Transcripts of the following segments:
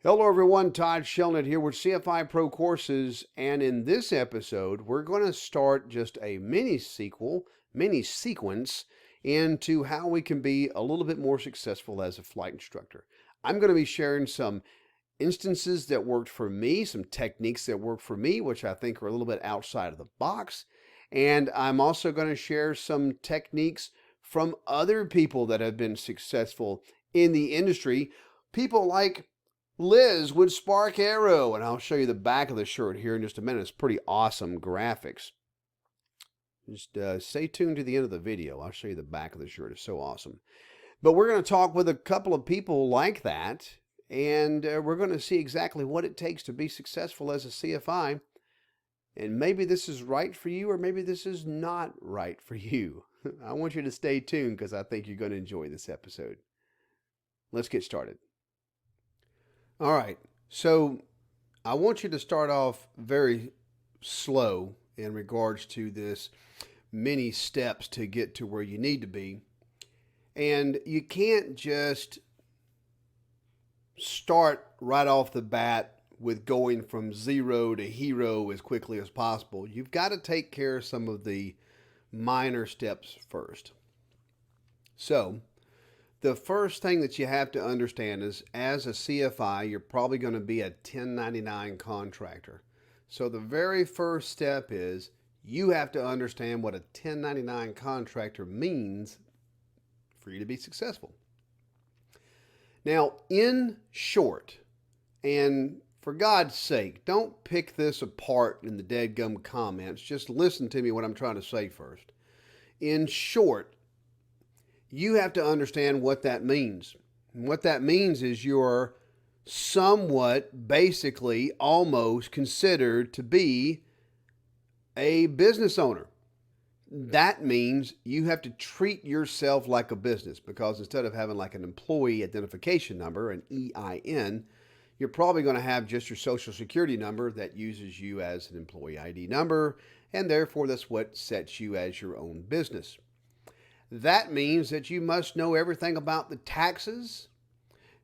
Hello everyone, Todd Shelnut here with CFI Pro Courses, and in this episode we're going to start just a mini sequence into how we can be a little bit more successful as a flight instructor. I'm going to be sharing some instances that worked for me, some techniques that worked for me, which I think are a little bit outside of the box, and I'm also going to share some techniques from other people that have been successful in the industry, people like Liz with Spark Arrow, and I'll show you the back of the shirt here in just a minute. It's pretty awesome graphics. Just stay tuned to the end of the video. I'll show you the back of the shirt. It's so awesome. But we're going to talk with a couple of people like that, and we're going to see exactly what it takes to be successful as a CFI. And maybe this is right for you, or maybe this is not right for you. I want you to stay tuned because I think you're going to enjoy this episode. Let's get started. All right, so I want you to start off very slow in regards to this many steps to get to where you need to be. And you can't just start right off the bat with going from zero to hero as quickly as possible. You've got to take care of some of the minor steps first. So the first thing that you have to understand is, as a CFI, you're probably going to be a 1099 contractor. So the very first step is you have to understand what a 1099 contractor means for you to be successful. Now, in short, and for God's sake, don't pick this apart in the dadgum comments. Just listen to me what I'm trying to say first. In short, you have to understand what that means. And what that means is you're somewhat, basically, almost considered to be a business owner. That means you have to treat yourself like a business, because instead of having like an employee identification number, an EIN, you're probably going to have just your social security number that uses you as an employee ID number, and therefore that's what sets you as your own business. That means that you must know everything about the taxes.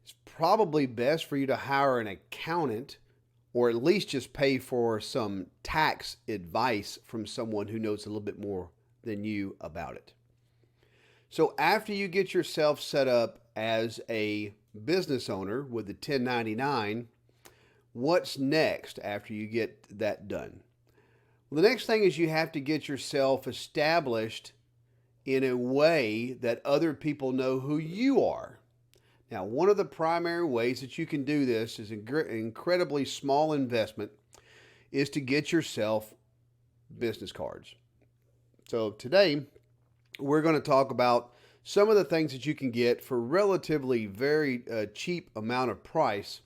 It's probably best for you to hire an accountant, or at least just pay for some tax advice from someone who knows a little bit more than you about it. So after you get yourself set up as a business owner with the 1099, what's next after you get that done? Well, the next thing is you have to get yourself established in a way that other people know who you are. Now, one of the primary ways that you can do this is an incredibly small investment, is to get yourself business cards. So today, we're going to talk about some of the things that you can get for relatively very cheap amount of price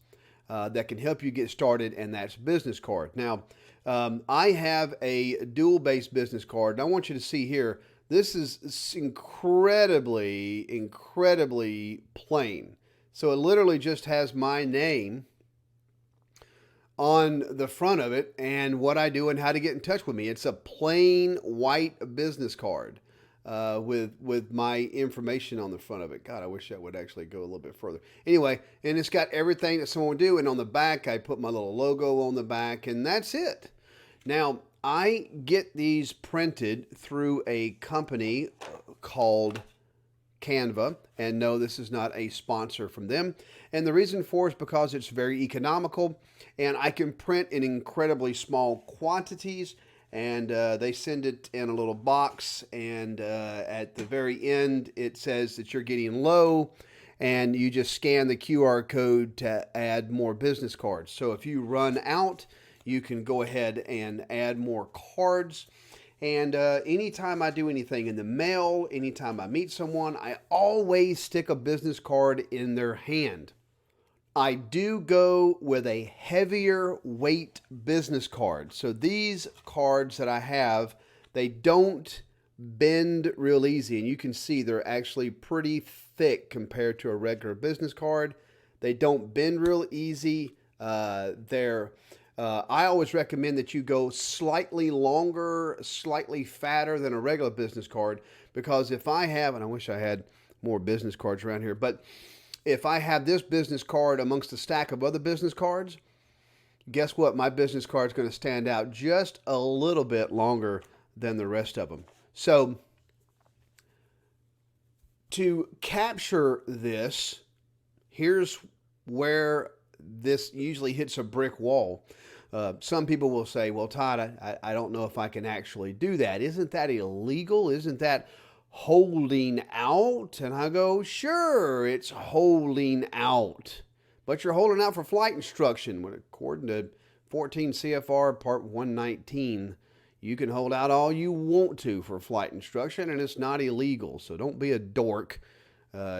that can help you get started, and that's business card. Now, I have a dual-based business card, and I want you to see here, this is incredibly plain. So it literally just has my name on the front of it and what I do and how to get in touch with me. It's a plain white business card with my information on the front of it. God, I wish that would actually go a little bit further. Anyway, and it's got everything that someone would do. And on the back, I put my little logo on the back, and that's it. Now, I get these printed through a company called Canva, and no, this is not a sponsor from them. And the reason for it is because it's very economical, and I can print in incredibly small quantities, and they send it in a little box, and at the very end, it says that you're getting low, and you just scan the QR code to add more business cards. So if you run out, you can go ahead and add more cards. And anytime I do anything in the mail, anytime I meet someone, I always stick a business card in their hand. I do go with a heavier weight business card. So these cards that I have, they don't bend real easy. And you can see they're actually pretty thick compared to a regular business card. They don't bend real easy. I always recommend that you go slightly longer, slightly fatter than a regular business card, because if I have, and I wish I had more business cards around here, but if I have this business card amongst a stack of other business cards, guess what? My business card is going to stand out just a little bit longer than the rest of them. So to capture this, here's where this usually hits a brick wall. Some people will say, well, Todd, I don't know if I can actually do that. Isn't that illegal? Isn't that holding out? And I go, sure, it's holding out. But you're holding out for flight instruction. According to 14 CFR Part 119, you can hold out all you want to for flight instruction, and it's not illegal. So don't be a dork.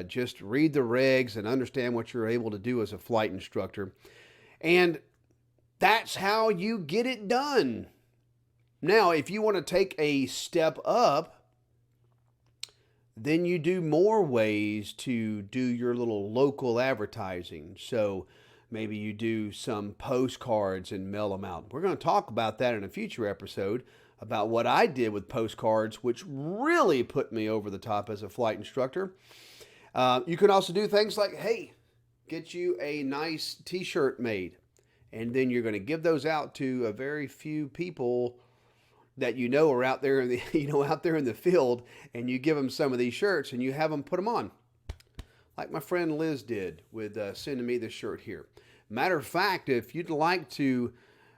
Just read the regs and understand what you're able to do as a flight instructor. And that's how you get it done. Now, if you want to take a step up, then you do more ways to do your little local advertising. So maybe you do some postcards and mail them out. We're going to talk about that in a future episode, about what I did with postcards, which really put me over the top as a flight instructor. You can also do things like, hey, get you a nice t-shirt made. And then you're going to give those out to a very few people that you know are out there in the out there in the field, and you give them some of these shirts and you have them put them on, like my friend Liz did with sending me this shirt here. Matter of fact, if you'd like to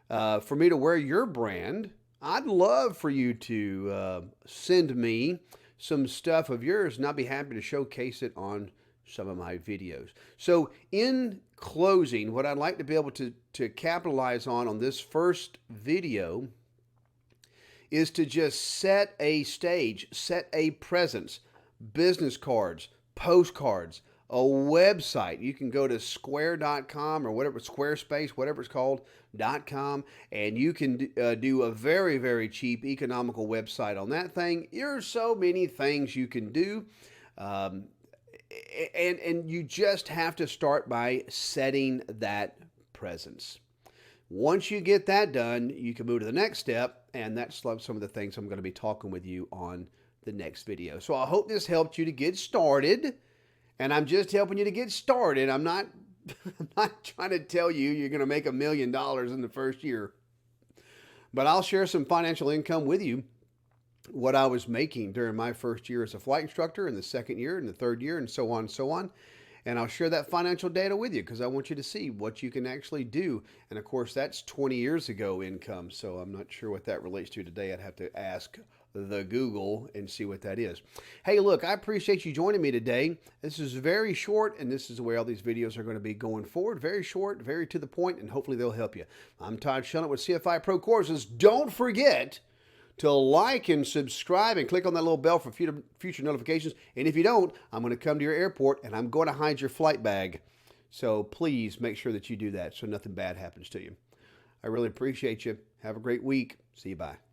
for me to wear your brand, I'd love for you to send me some stuff of yours, and I'd be happy to showcase it on some of my videos. So in closing, what I'd like to be able to capitalize on this first video is to just set a stage, set a presence, business cards, postcards, a website. You can go to square.com or whatever, Squarespace, whatever it's called, .com, and you can do a very, very cheap economical website on that thing. There's so many things you can do. And you just have to start by setting that presence. Once you get that done, you can move to the next step, and that's some of the things I'm going to be talking with you on the next video. So I hope this helped you to get started, and I'm just helping you to get started. I'm not trying to tell you you're going to make $1 million in the first year, but I'll share some financial income with you, what I was making during my first year as a flight instructor, in the second year, and the third year, and so on and so on. And I'll share that financial data with you because I want you to see what you can actually do. And of course, that's 20 years ago income. So I'm not sure what that relates to today. I'd have to ask the Google and see what that is. Hey, look, I appreciate you joining me today. This is very short, and this is the way all these videos are going to be going forward. Very short, very to the point, and hopefully they'll help you. I'm Todd Shunnett with CFI Pro Courses. Don't forget to like and subscribe and click on that little bell for future notifications. And if you don't, I'm going to come to your airport and I'm going to hide your flight bag. So please make sure that you do that so nothing bad happens to you. I really appreciate you. Have a great week. See you. Bye.